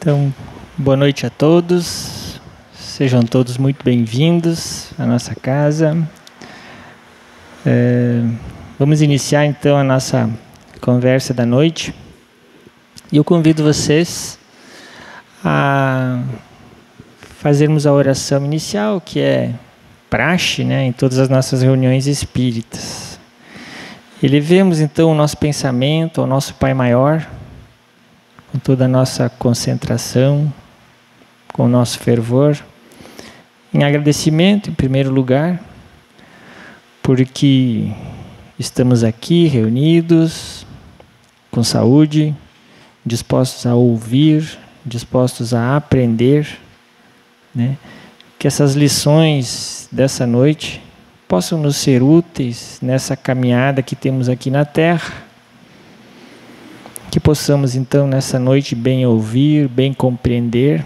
Então, boa noite a todos, sejam todos muito bem-vindos à nossa casa. Vamos iniciar então a nossa conversa da noite e eu convido vocês a fazermos a oração inicial, que é praxe, né, em todas as nossas reuniões espíritas. Elevemos então o nosso pensamento ao nosso Pai Maior, com toda a nossa concentração, com o nosso fervor, em agradecimento, em primeiro lugar, porque estamos aqui reunidos, com saúde, dispostos a ouvir, dispostos a aprender, né? Que essas lições dessa noite possam nos ser úteis nessa caminhada que temos aqui na Terra. Que possamos então nessa noite bem ouvir, bem compreender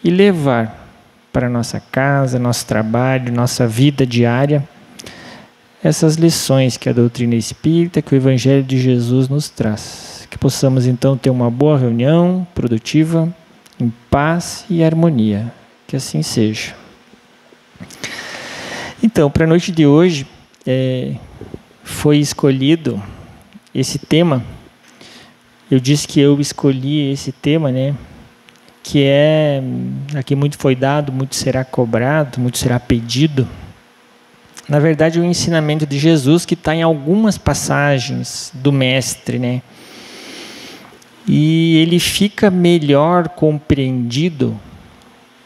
e levar para nossa casa, nosso trabalho, nossa vida diária, essas lições que a doutrina espírita, que o Evangelho de Jesus nos traz. Que possamos então ter uma boa reunião produtiva, em paz e harmonia. Que assim seja. Então, para a noite de hoje, foi escolhido esse tema. Eu disse que eu escolhi esse tema, né? Que é, aqui muito foi dado, muito será cobrado, muito será pedido. Na verdade, o ensinamento de Jesus que está em algumas passagens do Mestre, né? E ele fica melhor compreendido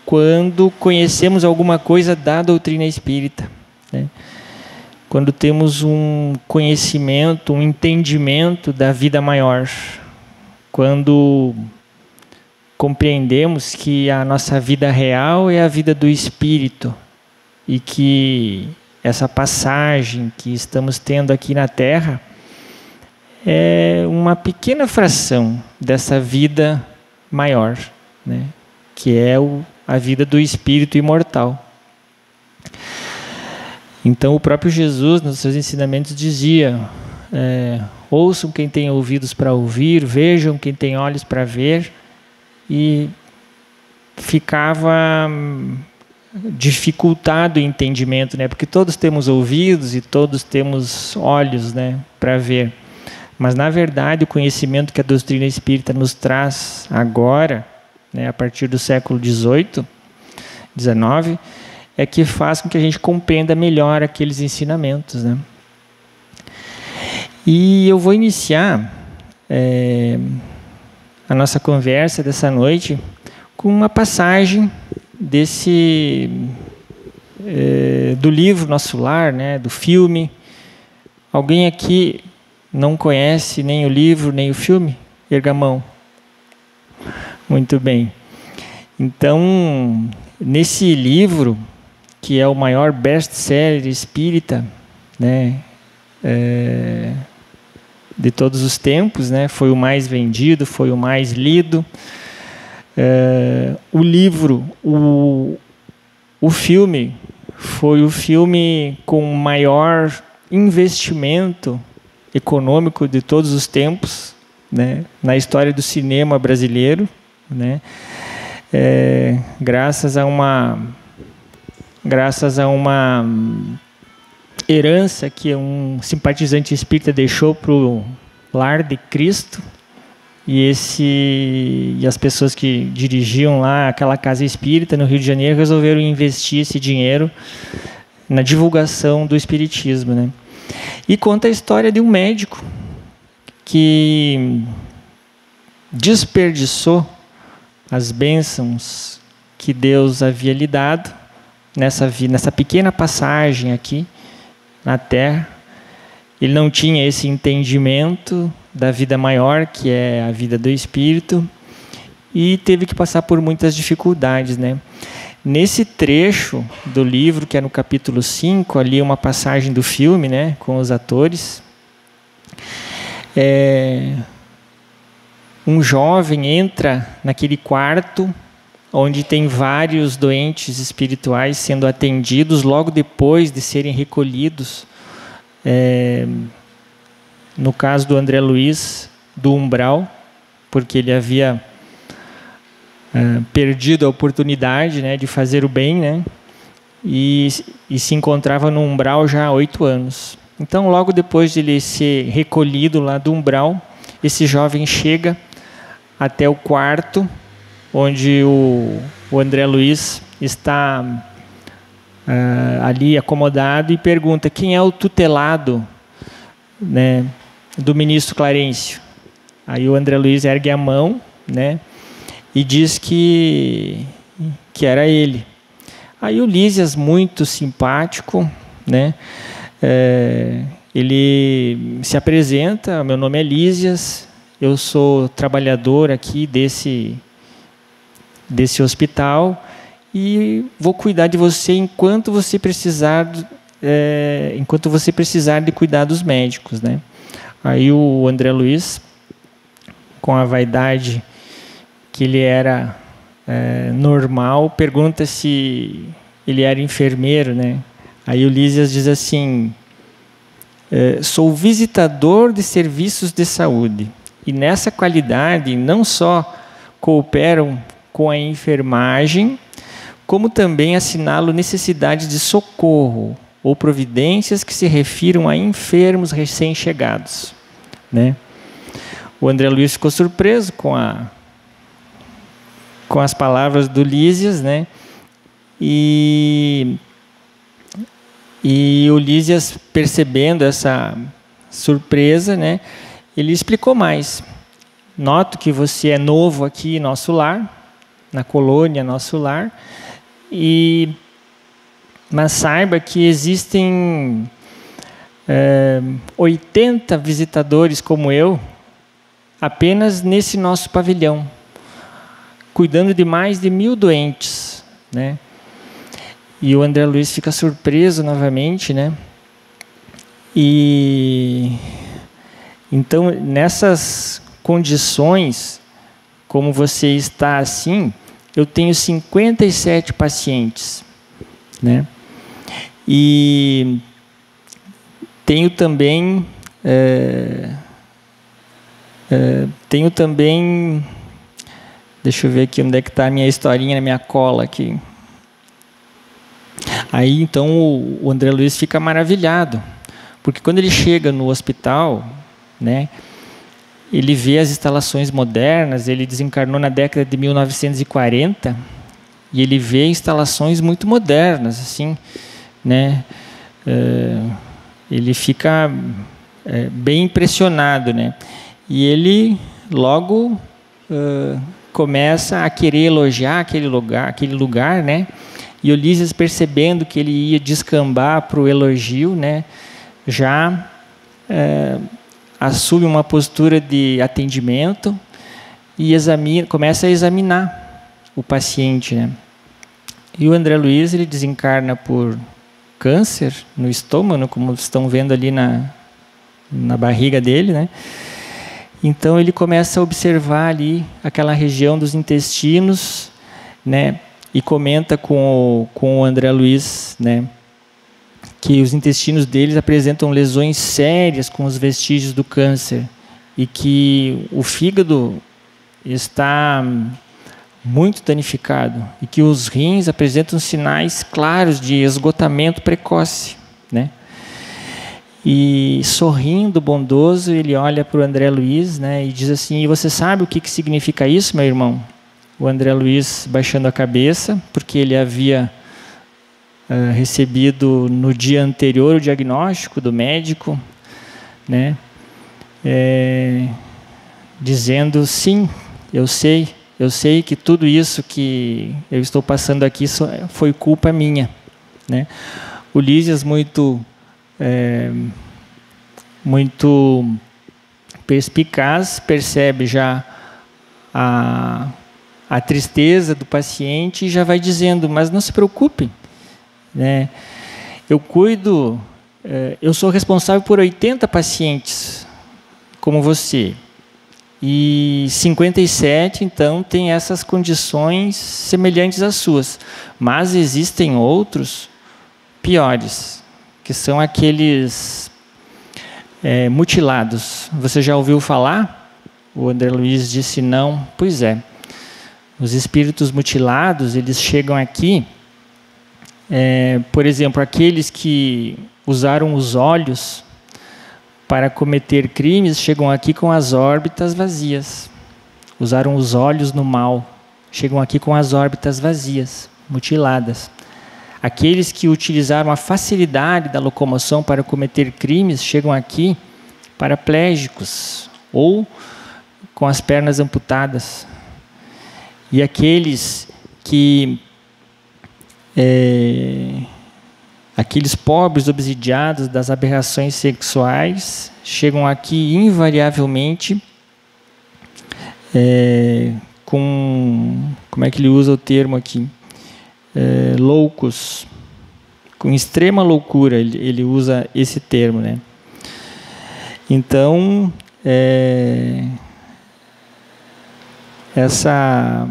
quando conhecemos alguma coisa da doutrina espírita, né? Quando temos um conhecimento, um entendimento da vida maior. Quando compreendemos que a nossa vida real é a vida do Espírito e que essa passagem que estamos tendo aqui na Terra é uma pequena fração dessa vida maior, né? Que é a vida do Espírito imortal. Então o próprio Jesus, nos seus ensinamentos, dizia... ouçam quem tem ouvidos para ouvir, vejam quem tem olhos para ver, e ficava dificultado o entendimento, né? Porque todos temos ouvidos e todos temos olhos, né, para ver. Mas, na verdade, o conhecimento que a doutrina espírita nos traz agora, né, a partir do século XVIII, XIX, é que faz com que a gente compreenda melhor aqueles ensinamentos, né? E eu vou iniciar a nossa conversa dessa noite com uma passagem do livro Nosso Lar, né, do filme. Alguém aqui não conhece nem o livro, nem o filme? Erga a mão. Muito bem. Então, nesse livro, que é o maior best-seller espírita, né, de todos os tempos, né? Foi o mais vendido, foi o mais lido. O livro, o filme, foi o filme com maior investimento econômico de todos os tempos, né? Na história do cinema brasileiro, né? Graças a uma herança que um simpatizante espírita deixou para o Lar de Cristo, e as pessoas que dirigiam lá aquela casa espírita no Rio de Janeiro resolveram investir esse dinheiro na divulgação do espiritismo, né? E conta a história de um médico que desperdiçou as bênçãos que Deus havia lhe dado nessa pequena passagem aqui na Terra. Ele não tinha esse entendimento da vida maior, que é a vida do Espírito, e teve que passar por muitas dificuldades, né? Nesse trecho do livro, que é no capítulo 5, ali uma passagem do filme, né, com os atores, um jovem entra naquele quarto onde tem vários doentes espirituais sendo atendidos logo depois de serem recolhidos, no caso do André Luiz, do umbral, porque ele havia perdido a oportunidade, né, de fazer o bem, né, e se encontrava no umbral já há 8 anos. Então, logo depois de ele ser recolhido lá do umbral, esse jovem chega até o quarto, onde o André Luiz está ali acomodado, e pergunta: quem é o tutelado, né, do ministro Clarencio? Aí o André Luiz ergue a mão, né, e diz que era ele. Aí o Lísias, muito simpático, né, ele se apresenta: meu nome é Lísias, eu sou trabalhador aqui desse hospital e vou cuidar de você enquanto você precisar de cuidados médicos, né? Aí o André Luiz, com a vaidade que ele era normal, pergunta se ele era enfermeiro, né? Aí o Lísias diz assim: sou visitador de serviços de saúde, e nessa qualidade não só cooperam com a enfermagem, como também assinalo necessidades de socorro ou providências que se refiram a enfermos recém-chegados, né? O André Luiz ficou surpreso com as palavras do Lísias, né? E o Lísias, percebendo essa surpresa, né, ele explicou mais: noto que você é novo aqui em nosso lar, na colônia Nosso Lar, mas saiba que existem 80 visitadores como eu, apenas nesse nosso pavilhão, cuidando de mais de 1000 doentes, né? E o André Luiz fica surpreso novamente, né? E então, nessas condições, como você está assim, eu tenho 57 pacientes, né? E tenho também deixa eu ver aqui onde é que está a minha historinha, na minha cola aqui. Aí então o André Luiz fica maravilhado, porque quando ele chega no hospital, né, ele vê as instalações modernas. Ele desencarnou na década de 1940 e ele vê instalações muito modernas, assim, né? Ele fica bem impressionado, né? E ele logo começa a querer elogiar aquele lugar, né? E o Lísias, percebendo que ele ia descambar para o elogio, né, já assume uma postura de atendimento e começa a examinar o paciente, né? E o André Luiz, ele desencarna por câncer no estômago, como estão vendo ali na barriga dele, né? Então ele começa a observar ali aquela região dos intestinos, né? E comenta com o André Luiz, né, que os intestinos deles apresentam lesões sérias com os vestígios do câncer e que o fígado está muito danificado e que os rins apresentam sinais claros de esgotamento precoce, né? E sorrindo, bondoso, ele olha para o André Luiz, né, e diz assim: e você sabe o que significa isso, meu irmão? O André Luiz, baixando a cabeça, porque ele havia recebido no dia anterior o diagnóstico do médico, né, dizendo: sim, eu sei que tudo isso que eu estou passando aqui foi culpa minha, né? O Lísias, muito perspicaz, percebe já a tristeza do paciente e já vai dizendo: mas não se preocupe, né? Eu sou responsável por 80 pacientes como você, e 57, então, tem essas condições semelhantes às suas, mas existem outros piores, que são aqueles mutilados. Você já ouviu falar? O André Luiz disse: não. Pois é. Os espíritos mutilados, eles chegam aqui, por exemplo, aqueles que usaram os olhos para cometer crimes, chegam aqui com as órbitas vazias. Usaram os olhos no mal, chegam aqui com as órbitas vazias, mutiladas. Aqueles que utilizaram a facilidade da locomoção para cometer crimes, chegam aqui paraplégicos ou com as pernas amputadas. E aqueles que aqueles pobres obsidiados das aberrações sexuais chegam aqui invariavelmente como é que ele usa o termo aqui? Loucos, com extrema loucura, ele usa esse termo, né? Então, essas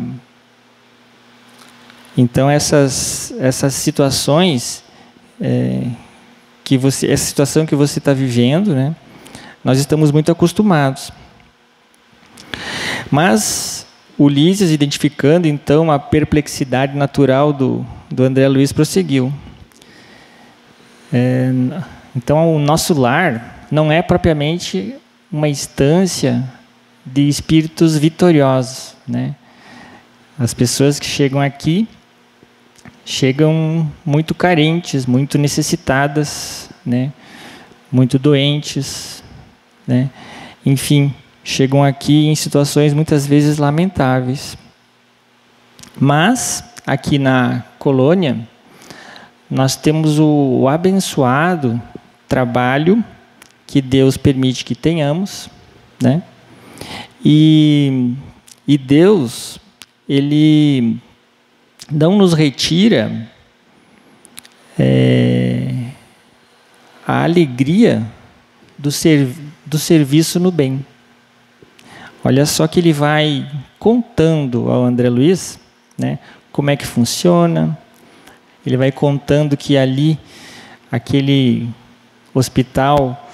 situações essa situação que você está vivendo, né? Nós estamos muito acostumados. Mas o Lísias, identificando então a perplexidade natural do André Luiz, prosseguiu. Então, o nosso lar não é propriamente uma instância de espíritos vitoriosos, né? As pessoas que chegam aqui chegam muito carentes, muito necessitadas, né? Muito doentes, né? Enfim, chegam aqui em situações muitas vezes lamentáveis. Mas, aqui na colônia, nós temos o abençoado trabalho que Deus permite que tenhamos, né? E Deus, Ele não nos retira a alegria do serviço no bem. Olha só que ele vai contando ao André Luiz, né, como é que funciona. Ele vai contando que ali, aquele hospital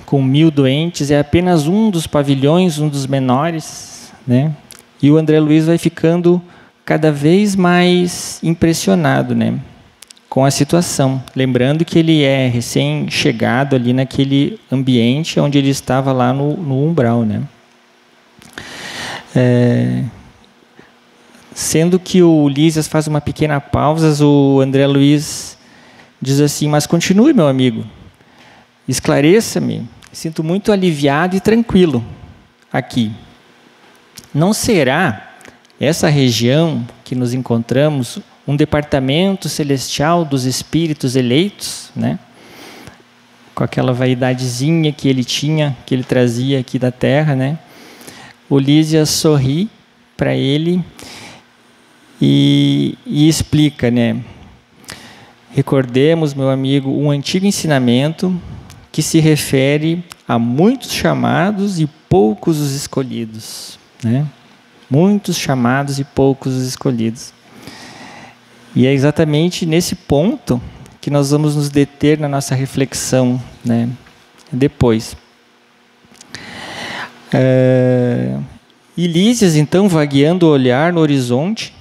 com 1000 doentes, é apenas um dos pavilhões, um dos menores, né? E o André Luiz vai ficando cada vez mais impressionado, né, com a situação. Lembrando que ele é recém-chegado ali naquele ambiente onde ele estava lá no umbral, né? Sendo que o Lísias faz uma pequena pausa, o André Luiz diz assim: mas continue, meu amigo, esclareça-me, sinto muito aliviado e tranquilo aqui. Não será essa região que nos encontramos um departamento celestial dos espíritos eleitos, né? Com aquela vaidadezinha que ele tinha, que ele trazia aqui da Terra, né? O Lísias sorri para ele e explica, né? Recordemos, meu amigo, um antigo ensinamento que se refere a muitos chamados e poucos os escolhidos, né? Muitos chamados e poucos os escolhidos. E é exatamente nesse ponto que nós vamos nos deter na nossa reflexão, né, depois. E Lísias, então, vagueando o olhar no horizonte,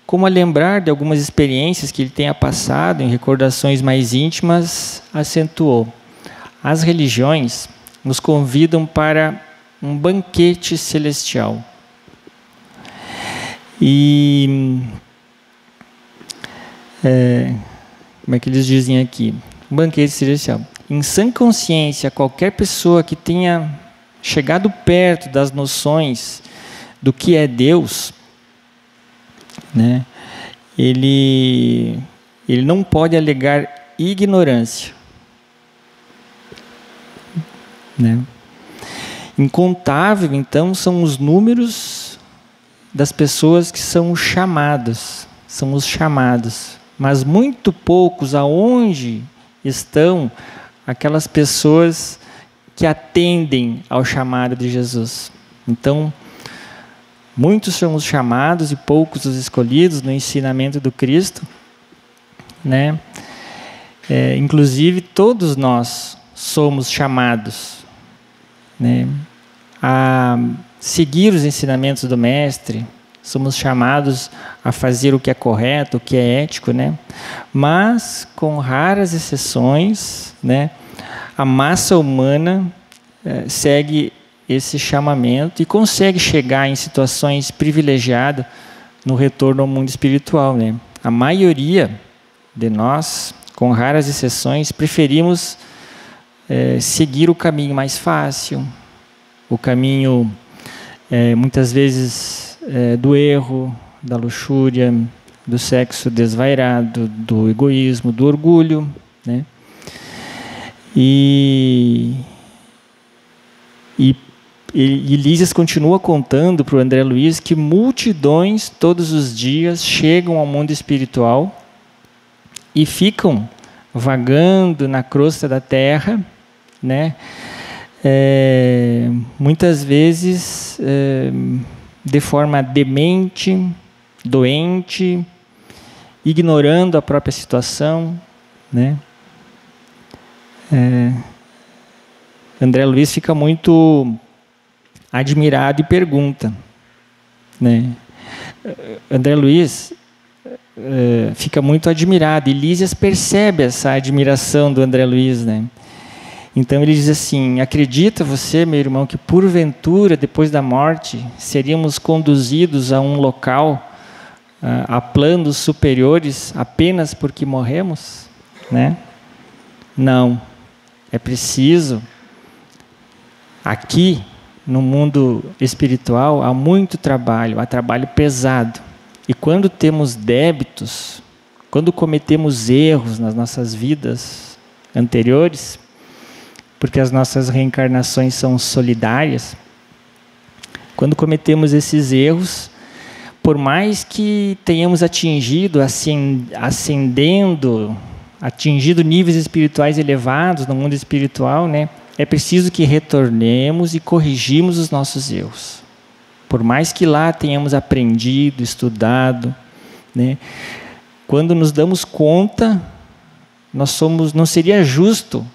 como a lembrar de algumas experiências que ele tenha passado em recordações mais íntimas, acentuou: as religiões nos convidam para um banquete celestial. E como é que eles dizem aqui? Um banquete celestial. Em sã consciência, qualquer pessoa que tenha chegado perto das noções do que é Deus, né, ele não pode alegar ignorância, né? Incontável, então, são os números das pessoas que são os chamados, mas muito poucos aonde estão aquelas pessoas que atendem ao chamado de Jesus. Então, muitos são os chamados e poucos os escolhidos no ensinamento do Cristo, né? Inclusive, todos nós somos chamados, né? a seguir os ensinamentos do Mestre, somos chamados a fazer o que é correto, o que é ético, né? Mas, com raras exceções, né, a massa humana segue esse chamamento e consegue chegar em situações privilegiadas no retorno ao mundo espiritual, né? A maioria de nós, com raras exceções, preferimos seguir o caminho mais fácil, o caminho, muitas vezes, do erro, da luxúria, do sexo desvairado, do egoísmo, do orgulho, né? E Lísias continua contando para o André Luiz que multidões todos os dias chegam ao mundo espiritual e ficam vagando na crosta da terra, né? Muitas vezes de forma demente, doente, ignorando a própria situação, né? André Luiz fica muito admirado e pergunta, né? André Luiz fica muito admirado, e Lísias percebe essa admiração do André Luiz, né? Então ele diz assim: acredita você, meu irmão, que porventura, depois da morte, seríamos conduzidos a um local, a planos superiores, apenas porque morremos? Né? Não. É preciso, aqui no mundo espiritual, há muito trabalho, há trabalho pesado. E quando temos débitos, quando cometemos erros nas nossas vidas anteriores, porque as nossas reencarnações são solidárias, quando cometemos esses erros, por mais que tenhamos atingido níveis espirituais elevados no mundo espiritual, né, é preciso que retornemos e corrigimos os nossos erros. Por mais que lá tenhamos aprendido, estudado, né, quando nos damos conta, não seria justo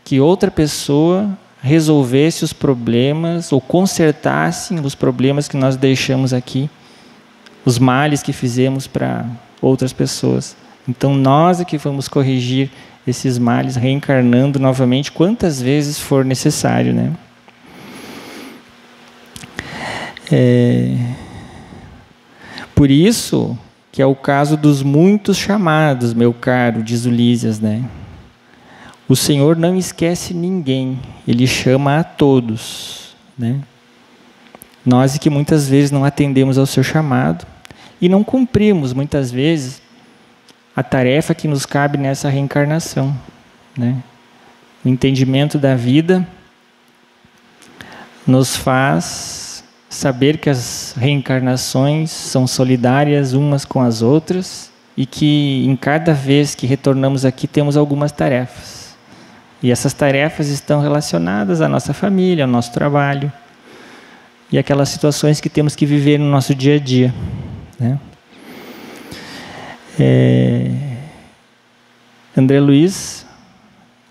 que outra pessoa resolvesse os problemas ou consertasse os problemas que nós deixamos aqui, os males que fizemos para outras pessoas. Então nós é que vamos corrigir esses males, reencarnando novamente quantas vezes for necessário, né? Por isso que é o caso dos muitos chamados, meu caro, diz o Lísias, né? O Senhor não esquece ninguém, Ele chama a todos, né? Nós que muitas vezes não atendemos ao seu chamado e não cumprimos muitas vezes a tarefa que nos cabe nessa reencarnação, né? O entendimento da vida nos faz saber que as reencarnações são solidárias umas com as outras e que em cada vez que retornamos aqui temos algumas tarefas. E essas tarefas estão relacionadas à nossa família, ao nosso trabalho e aquelas situações que temos que viver no nosso dia a dia, né? André Luiz,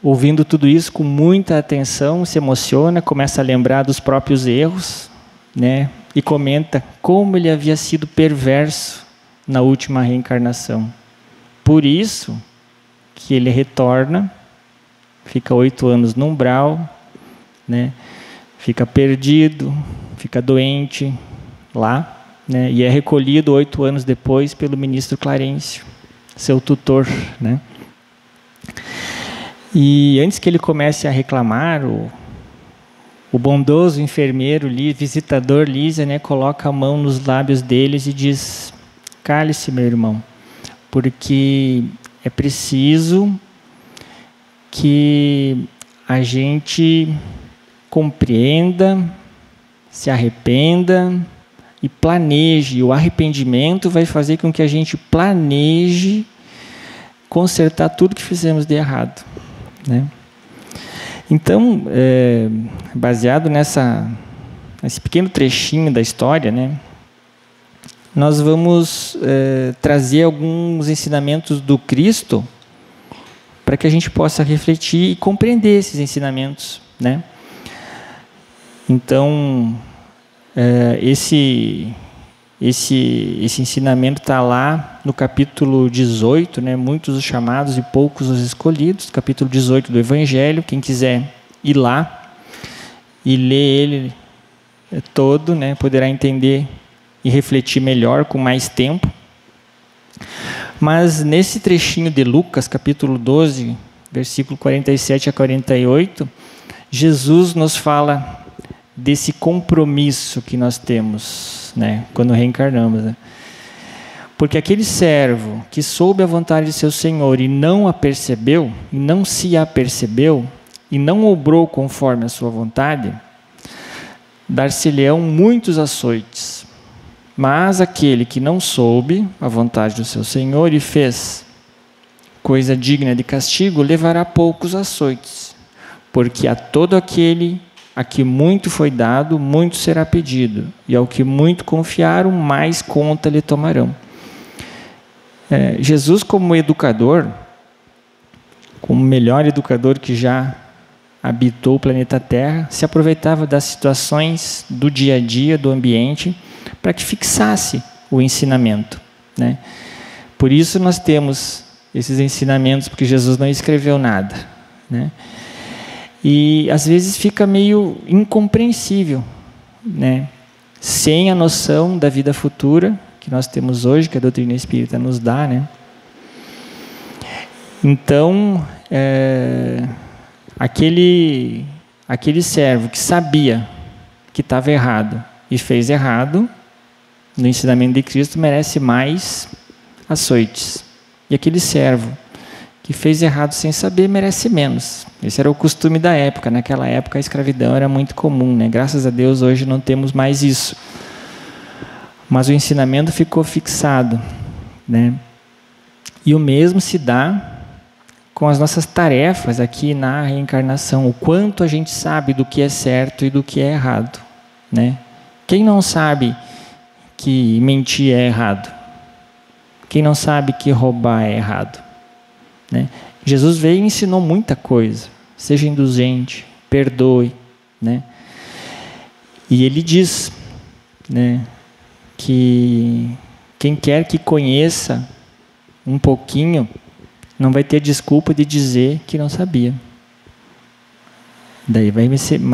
ouvindo tudo isso com muita atenção, se emociona, começa a lembrar dos próprios erros, né? E comenta como ele havia sido perverso na última reencarnação. Por isso que ele retorna, fica 8 anos no umbral, né? Fica perdido, fica doente lá, né? E é recolhido 8 anos depois pelo ministro Clarencio, seu tutor, né? E antes que ele comece a reclamar, o bondoso enfermeiro, visitador Lísia, né, coloca a mão nos lábios deles e diz: cale-se, meu irmão, porque é preciso que a gente compreenda, se arrependa e planeje. O arrependimento vai fazer com que a gente planeje consertar tudo que fizemos de errado, né? Então, baseado nesse pequeno trechinho da história, né, nós vamos trazer alguns ensinamentos do Cristo para que a gente possa refletir e compreender esses ensinamentos, né? Então, esse ensinamento está lá no capítulo 18, né? Muitos os chamados e poucos os escolhidos, capítulo 18 do Evangelho. Quem quiser ir lá e ler ele todo, né? Poderá entender e refletir melhor com mais tempo. Mas nesse trechinho de Lucas, capítulo 12, versículo 47 a 48, Jesus nos fala desse compromisso que nós temos, né, quando reencarnamos, né? Porque aquele servo que soube a vontade de seu Senhor e não a percebeu, e não se apercebeu, e não obrou conforme a sua vontade, dar-se-lhe-ão muitos açoites. Mas aquele que não soube a vontade do seu Senhor e fez coisa digna de castigo, levará poucos açoites. Porque a todo aquele a que muito foi dado, muito será pedido, e ao que muito confiaram, mais conta lhe tomarão. Jesus, como educador, como melhor educador que já habitou o planeta Terra, se aproveitava das situações do dia a dia, do ambiente, para que fixasse o ensinamento, né? Por isso nós temos esses ensinamentos, porque Jesus não escreveu nada, né? E às vezes fica meio incompreensível, né? Sem a noção da vida futura que nós temos hoje, que a doutrina espírita nos dá, né? Então, aquele servo que sabia que estava errado e fez errado, no ensinamento de Cristo, merece mais açoites. E aquele servo que fez errado sem saber, merece menos. Esse era o costume da época. Naquela época a escravidão era muito comum, né? Graças a Deus hoje não temos mais isso. Mas o ensinamento ficou fixado, né? E o mesmo se dá com as nossas tarefas aqui na reencarnação. O quanto a gente sabe do que é certo e do que é errado, né? Quem não sabe que mentir é errado? Quem não sabe que roubar é errado? Né? Jesus veio e ensinou muita coisa. Seja indulgente, perdoe, né? E ele diz, né, que quem quer que conheça um pouquinho não vai ter desculpa de dizer que não sabia. Daí vai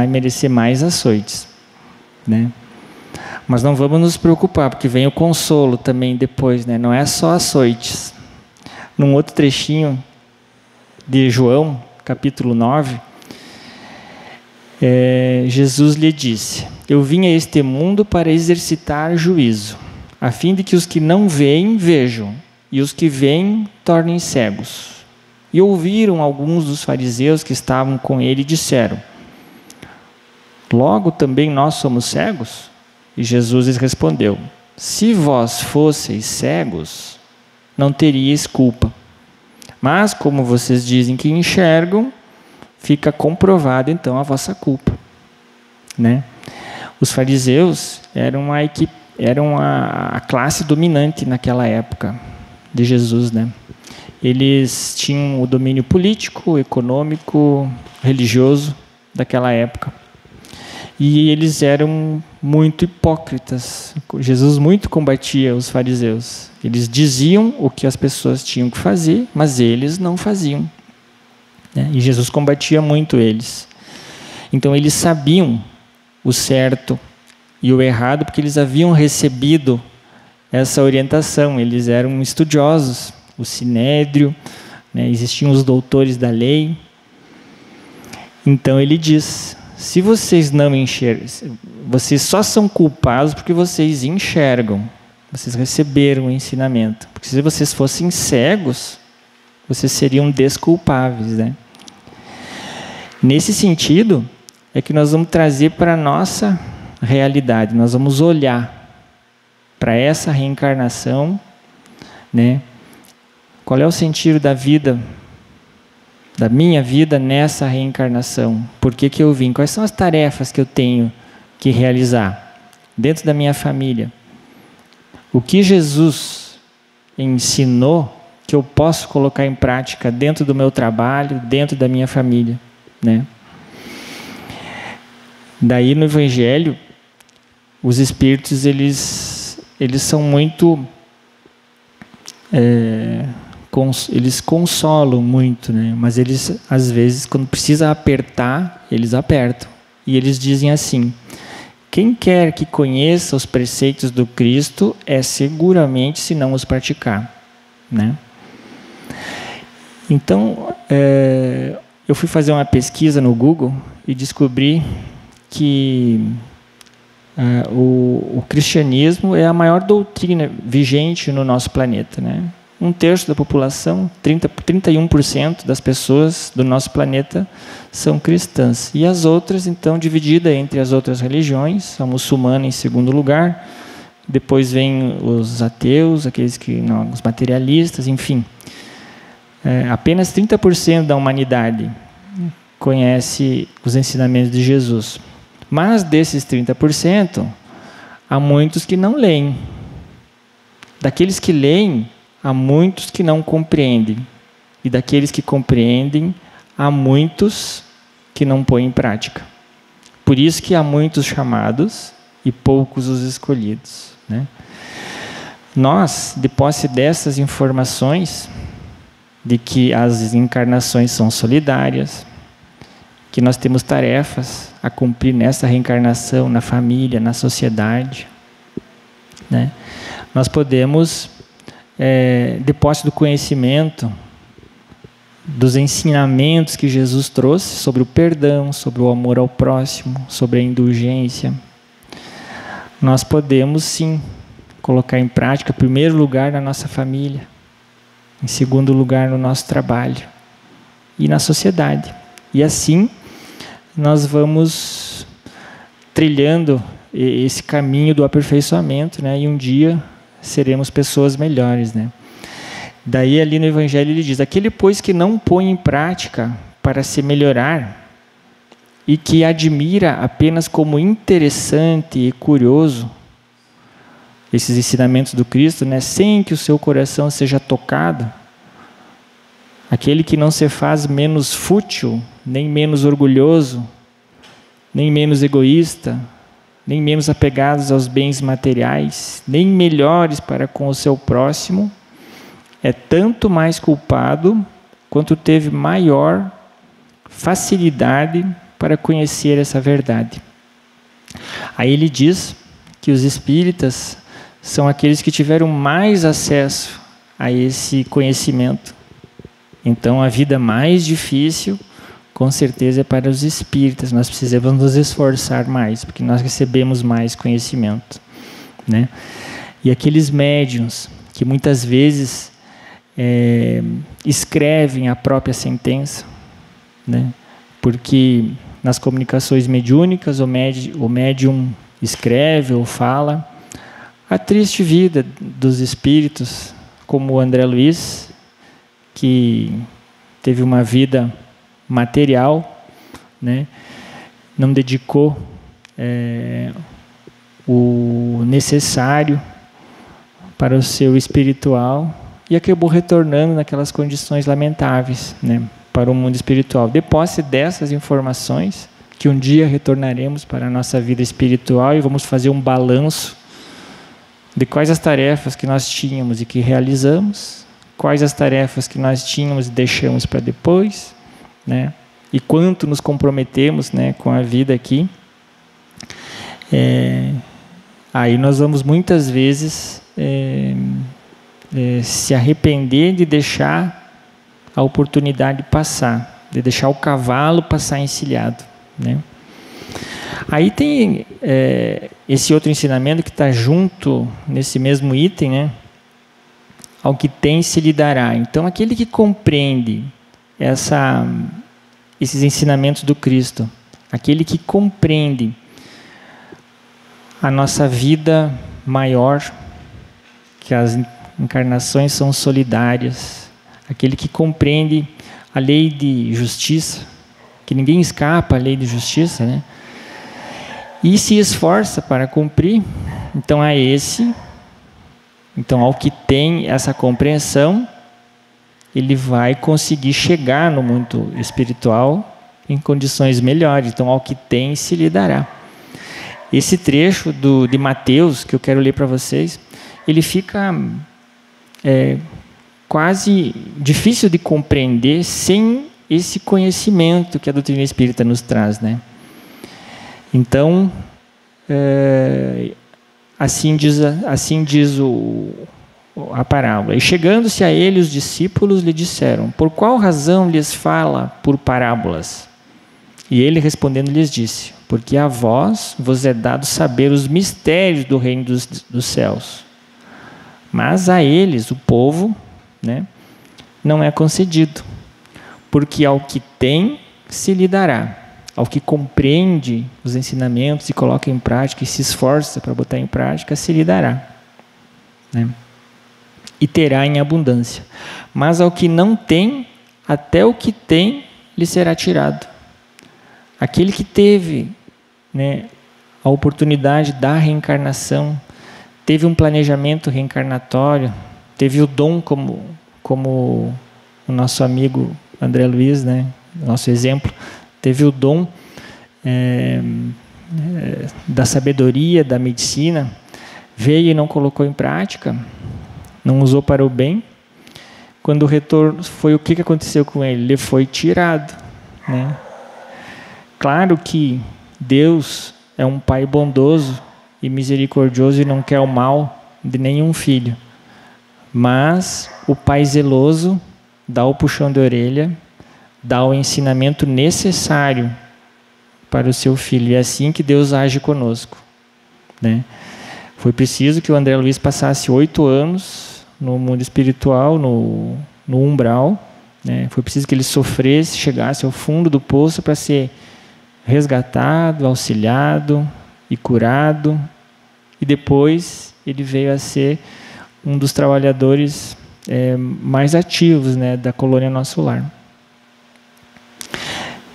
merecer mais açoites, né? Mas não vamos nos preocupar, porque vem o consolo também depois, né? Não é só açoites. Num outro trechinho de João, capítulo 9, Jesus lhe disse: eu vim a este mundo para exercitar juízo, a fim de que os que não veem, vejam, e os que veem, tornem cegos. E ouviram alguns dos fariseus que estavam com ele e disseram: logo também nós somos cegos? E Jesus lhes respondeu: se vós fosseis cegos, não teríeis culpa. Mas como vocês dizem que enxergam, fica comprovado então a vossa culpa, né? Os fariseus eram a classe dominante naquela época de Jesus, né? Eles tinham o domínio político, econômico, religioso daquela época. E eles eram muito hipócritas. Jesus muito combatia os fariseus. Eles diziam o que as pessoas tinham que fazer, mas eles não faziam, né? E Jesus combatia muito eles. Então eles sabiam o certo e o errado, porque eles haviam recebido essa orientação. Eles eram estudiosos, o Sinédrio, né? Existiam os doutores da lei. Então ele diz: se vocês não enxergam, vocês só são culpados porque vocês enxergam, vocês receberam o ensinamento. Porque se vocês fossem cegos, vocês seriam desculpáveis, né? Nesse sentido, é que nós vamos trazer para a nossa realidade, nós vamos olhar para essa reencarnação, né? Qual é o sentido da vida, da minha vida nessa reencarnação? Por que que eu vim? Quais são as tarefas que eu tenho que realizar dentro da minha família? O que Jesus ensinou que eu posso colocar em prática dentro do meu trabalho, dentro da minha família, né? Daí no Evangelho, os espíritos eles são muito, eles consolam muito, né? Mas eles às vezes, quando precisa apertar, eles apertam. E eles dizem assim: quem quer que conheça os preceitos do Cristo é seguramente se não os praticar, né? Então, eu fui fazer uma pesquisa no Google e descobri que o cristianismo é a maior doutrina vigente no nosso planeta, né? 1/3 da população, 31% das pessoas do nosso planeta são cristãs. E as outras, então, dividida entre as outras religiões, a muçulmana em segundo lugar, depois vem os ateus, aqueles que não, os materialistas, enfim. Apenas 30% da humanidade conhece os ensinamentos de Jesus. Mas desses 30%, há muitos que não leem. Daqueles que leem, há muitos que não compreendem. E daqueles que compreendem, há muitos que não põem em prática. Por isso que há muitos chamados e poucos os escolhidos, né? Nós, de posse dessas informações, de que as encarnações são solidárias, que nós temos tarefas a cumprir nessa reencarnação, na família, na sociedade, né? Nós podemos, de posse do conhecimento, dos ensinamentos que Jesus trouxe sobre o perdão, sobre o amor ao próximo, sobre a indulgência, nós podemos sim colocar em prática, em primeiro lugar, na nossa família, em segundo lugar, no nosso trabalho e na sociedade. E assim nós vamos trilhando esse caminho do aperfeiçoamento, né? E um dia seremos pessoas melhores, né? Daí ali no Evangelho ele diz: aquele, pois, que não põe em prática para se melhorar e que admira apenas como interessante e curioso esses ensinamentos do Cristo, né, sem que o seu coração seja tocado, aquele que não se faz menos fútil, nem menos orgulhoso, nem menos egoísta, nem menos apegados aos bens materiais, nem melhores para com o seu próximo, é tanto mais culpado quanto teve maior facilidade para conhecer essa verdade. Aí ele diz que os espíritas são aqueles que tiveram mais acesso a esse conhecimento. Então, a vida mais difícil, com certeza, é para os espíritas. Nós precisamos nos esforçar mais, porque nós recebemos mais conhecimento, né? E aqueles médiuns que muitas vezes escrevem a própria sentença, né? Porque nas comunicações mediúnicas o médium escreve ou fala a triste vida dos espíritos, como o André Luiz, que teve uma vida material, né? Não dedicou o necessário para o seu espiritual e acabou retornando naquelas condições lamentáveis, né, para o mundo espiritual. De posse dessas informações, que um dia retornaremos para a nossa vida espiritual e vamos fazer um balanço de quais as tarefas que nós tínhamos e que realizamos, quais as tarefas que nós tínhamos e deixamos para depois, né, e quanto nos comprometemos, né, com a vida aqui. Aí nós vamos muitas vezes se arrepender de deixar a oportunidade passar, de deixar o cavalo passar encilhado, né? Aí tem esse outro ensinamento que está junto nesse mesmo item, né? Ao que tem se lhe dará. Então, aquele que compreende esses ensinamentos do Cristo, aquele que compreende a nossa vida maior, que as encarnações são solidárias, aquele que compreende a lei de justiça, que ninguém escapa à lei de justiça, né? E se esforça para cumprir, então ao que tem essa compreensão, ele vai conseguir chegar no mundo espiritual em condições melhores. Então, ao que tem se lhe dará. Esse trecho de Mateus, que eu quero ler para vocês, ele fica quase difícil de compreender sem esse conhecimento que a doutrina espírita nos traz, né? Então, assim diz a parábola. E chegando-se a ele, os discípulos lhe disseram: por qual razão lhes fala por parábolas? E ele respondendo lhes disse: porque a vós vos é dado saber os mistérios do reino dos céus, mas a eles, o povo, né, não é concedido, porque ao que tem se lhe dará, ao que compreende os ensinamentos e coloca em prática e se esforça para botar em prática, se lhe dará, né? E terá em abundância. Mas ao que não tem, até o que tem lhe será tirado. Aquele que teve, né, a oportunidade da reencarnação, teve um planejamento reencarnatório, teve o dom, como o nosso amigo André Luiz, né, nosso exemplo, teve o dom da sabedoria, da medicina, veio e não colocou em prática, não usou para o bem. Quando o retorno foi, o que aconteceu com ele? Ele foi tirado, né? Claro que Deus é um Pai bondoso e misericordioso e não quer o mal de nenhum filho. Mas o Pai zeloso dá o puxão de orelha, dá o ensinamento necessário para o seu filho. E é assim que Deus age conosco, né? Foi preciso que o André Luiz passasse 8 anos no mundo espiritual, no umbral, né? Foi preciso que ele sofresse, chegasse ao fundo do poço para ser resgatado, auxiliado e curado. E depois ele veio a ser um dos trabalhadores mais ativos, né, da colônia Nosso Lar.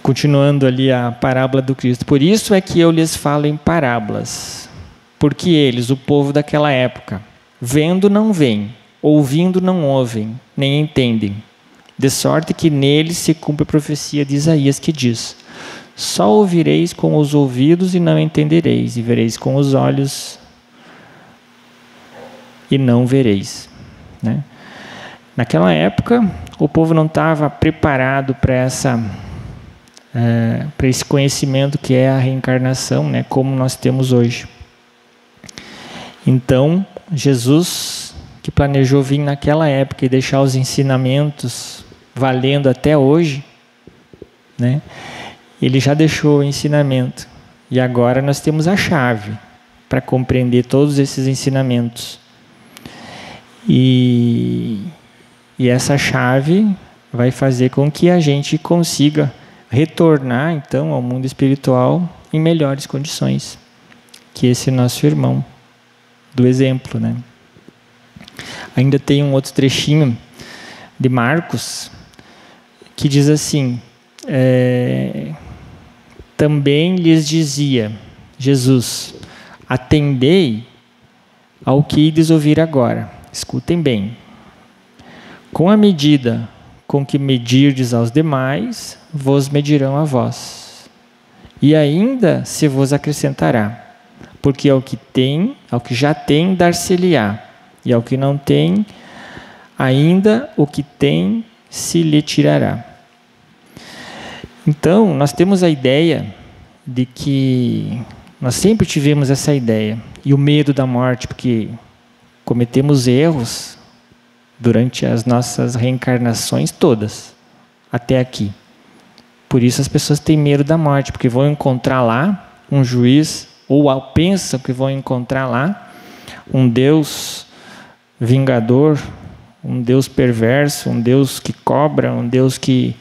Continuando ali a parábola do Cristo. Por isso é que eu lhes falo em parábolas, porque eles, o povo daquela época, vendo não veem, ouvindo não ouvem, nem entendem, de sorte que neles se cumpre a profecia de Isaías que diz: só ouvireis com os ouvidos e não entendereis, e vereis com os olhos e não vereis, né? Naquela época, o povo não estava preparado para esse conhecimento que é a reencarnação, né, como nós temos hoje. Então, Jesus, que planejou vir naquela época e deixar os ensinamentos valendo até hoje, né, ele já deixou o ensinamento. E agora nós temos a chave para compreender todos esses ensinamentos. E essa chave vai fazer com que a gente consiga retornar, então, ao mundo espiritual em melhores condições que esse nosso irmão do exemplo, né? Ainda tem um outro trechinho de Marcos que diz assim: também lhes dizia Jesus: atendei ao que ides ouvir agora. Escutem bem. Com a medida com que medirdes aos demais, vos medirão a vós. E ainda se vos acrescentará. Porque ao que tem, ao que já tem, dar-se-lhe-á. E ao que não tem, ainda o que tem se lhe tirará. Então, nós temos a ideia de que... Nós sempre tivemos essa ideia. E o medo da morte, porque cometemos erros durante as nossas reencarnações todas, até aqui. Por isso as pessoas têm medo da morte, porque vão encontrar lá um juiz, ou pensam que vão encontrar lá um Deus vingador, um Deus perverso, um Deus que cobra, um Deus que...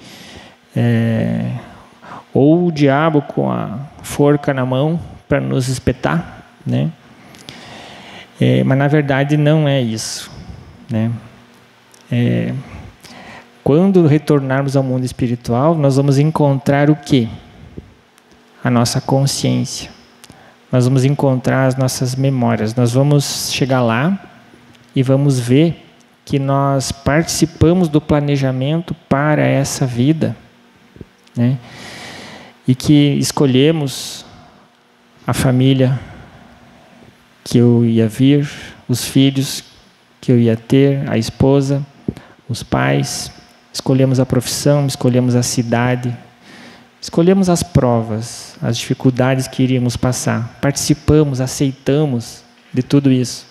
ou o diabo com a forca na mão para nos espetar, né? Mas na verdade não é isso, né? Quando retornarmos ao mundo espiritual, nós vamos encontrar o quê? A nossa consciência. Nós vamos encontrar as nossas memórias. Nós vamos chegar lá e vamos ver que nós participamos do planejamento para essa vida, né? e que escolhemos a família que eu ia vir, os filhos que eu ia ter, a esposa, os pais, escolhemos a profissão, escolhemos a cidade, escolhemos as provas, as dificuldades que iríamos passar, participamos, aceitamos de tudo isso.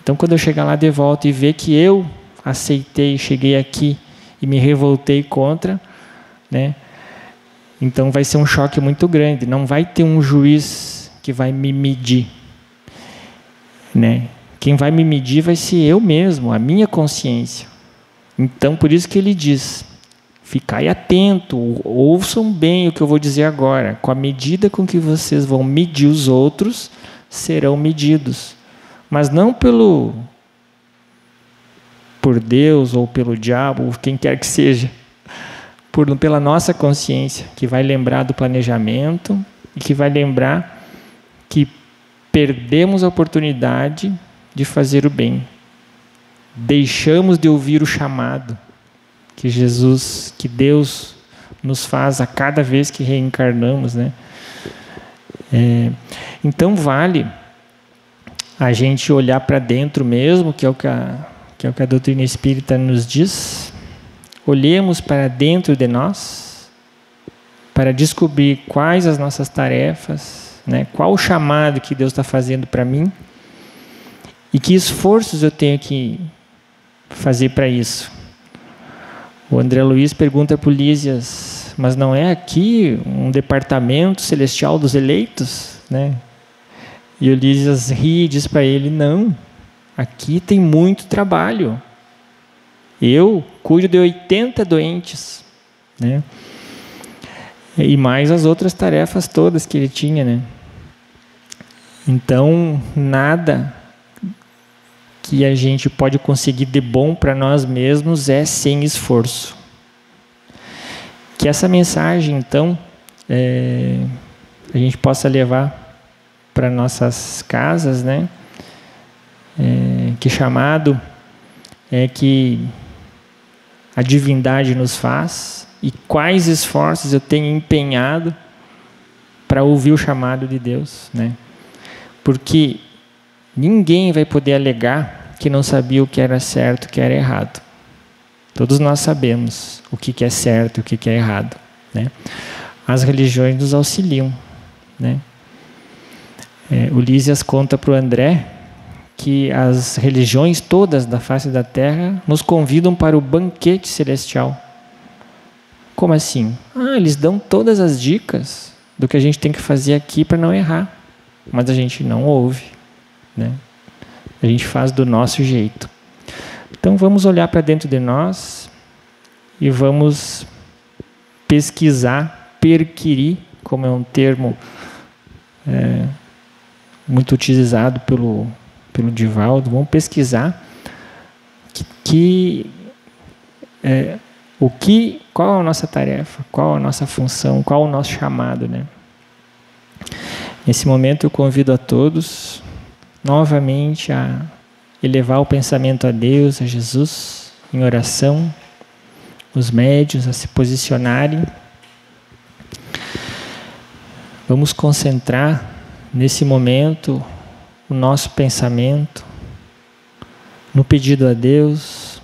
Então, quando eu chegar lá de volta e ver que eu aceitei, cheguei aqui e me revoltei contra, né? Então vai ser um choque muito grande, não vai ter um juiz que vai me medir, né? Quem vai me medir vai ser eu mesmo, a minha consciência. Então, por isso que ele diz, ficai atento, ouçam bem o que eu vou dizer agora. Com a medida com que vocês vão medir os outros, serão medidos. Mas não por Deus ou pelo diabo, ou quem quer que seja. Pela nossa consciência, que vai lembrar do planejamento e que vai lembrar que perdemos a oportunidade de fazer o bem. Deixamos de ouvir o chamado que Deus nos faz a cada vez que reencarnamos, né? Então vale a gente olhar para dentro mesmo, que é o que a doutrina espírita nos diz. Olhemos para dentro de nós para descobrir quais as nossas tarefas, né? Qual o chamado que Deus está fazendo para mim e que esforços eu tenho que fazer para isso. O André Luiz pergunta para o Lísias, mas não é aqui um departamento celestial dos eleitos, né? E o Lísias ri e diz para ele, não, aqui tem muito trabalho. Eu cuido de 80 doentes, né? E mais as outras tarefas todas que ele tinha, né? Então, nada que a gente pode conseguir de bom para nós mesmos é sem esforço. Que essa mensagem, então, a gente possa levar para nossas casas, né? Que chamado é que a divindade nos faz e quais esforços eu tenho empenhado para ouvir o chamado de Deus, né? Porque ninguém vai poder alegar que não sabia o que era certo e o que era errado. Todos nós sabemos o que é certo e o que é errado, né? As religiões nos auxiliam, né? O Lísias conta para o André que as religiões todas da face da Terra nos convidam para o banquete celestial. Como assim? Eles dão todas as dicas do que a gente tem que fazer aqui para não errar, mas a gente não ouve, né? A gente faz do nosso jeito. Então vamos olhar para dentro de nós e vamos pesquisar, perquirir, como é um termo muito utilizado pelo Divaldo, vamos pesquisar qual é a nossa tarefa, qual a nossa função, qual o nosso chamado, né? Nesse momento eu convido a todos novamente a elevar o pensamento a Deus, a Jesus, em oração, os médiuns a se posicionarem. Vamos concentrar nesse momento o nosso pensamento no pedido a Deus.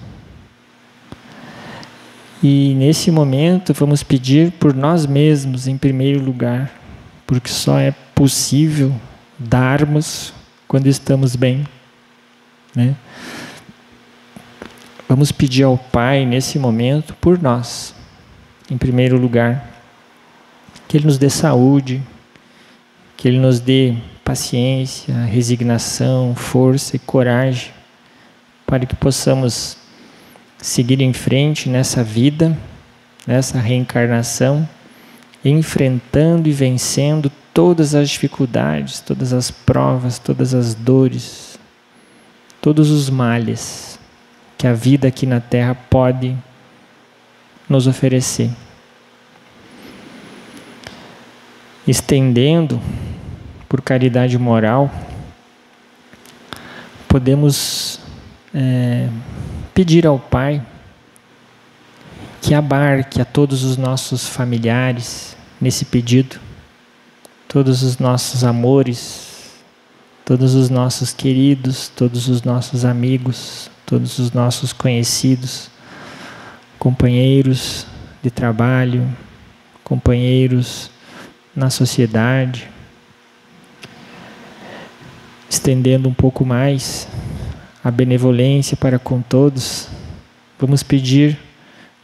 E nesse momento vamos pedir por nós mesmos em primeiro lugar, porque só é possível darmos quando estamos bem, né? Vamos pedir ao Pai nesse momento por nós, em primeiro lugar, que Ele nos dê saúde, que Ele nos dê paciência, resignação, força e coragem para que possamos seguir em frente nessa vida, nessa reencarnação, enfrentando e vencendo todas as dificuldades, todas as provas, todas as dores, todos os males que a vida aqui na Terra pode nos oferecer. Estendendo, por caridade moral, podemos pedir ao Pai que abarque a todos os nossos familiares, nesse pedido. Todos os nossos amores, todos os nossos queridos, todos os nossos amigos, todos os nossos conhecidos, companheiros de trabalho, companheiros na sociedade, estendendo um pouco mais a benevolência para com todos. Vamos pedir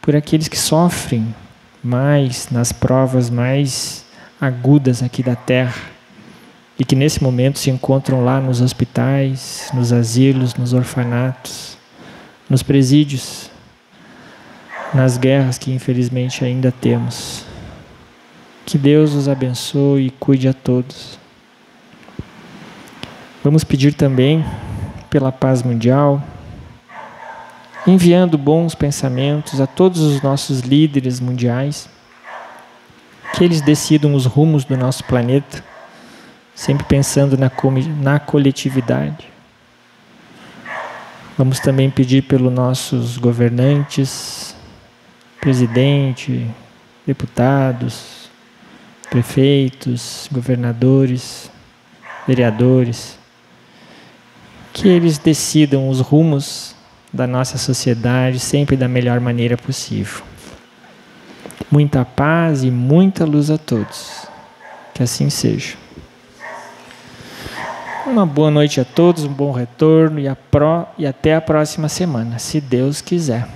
por aqueles que sofrem mais nas provas mais agudas aqui da terra e que nesse momento se encontram lá nos hospitais, nos asilos, nos orfanatos, nos presídios, nas guerras que infelizmente ainda temos. Que Deus os abençoe e cuide a todos. Vamos pedir também pela paz mundial, enviando bons pensamentos a todos os nossos líderes mundiais, que eles decidam os rumos do nosso planeta, sempre pensando na coletividade. Vamos também pedir pelos nossos governantes, presidente, deputados, prefeitos, governadores, vereadores, que eles decidam os rumos da nossa sociedade sempre da melhor maneira possível. Muita paz e muita luz a todos. Que assim seja. Uma boa noite a todos, um bom retorno e até a próxima semana, se Deus quiser.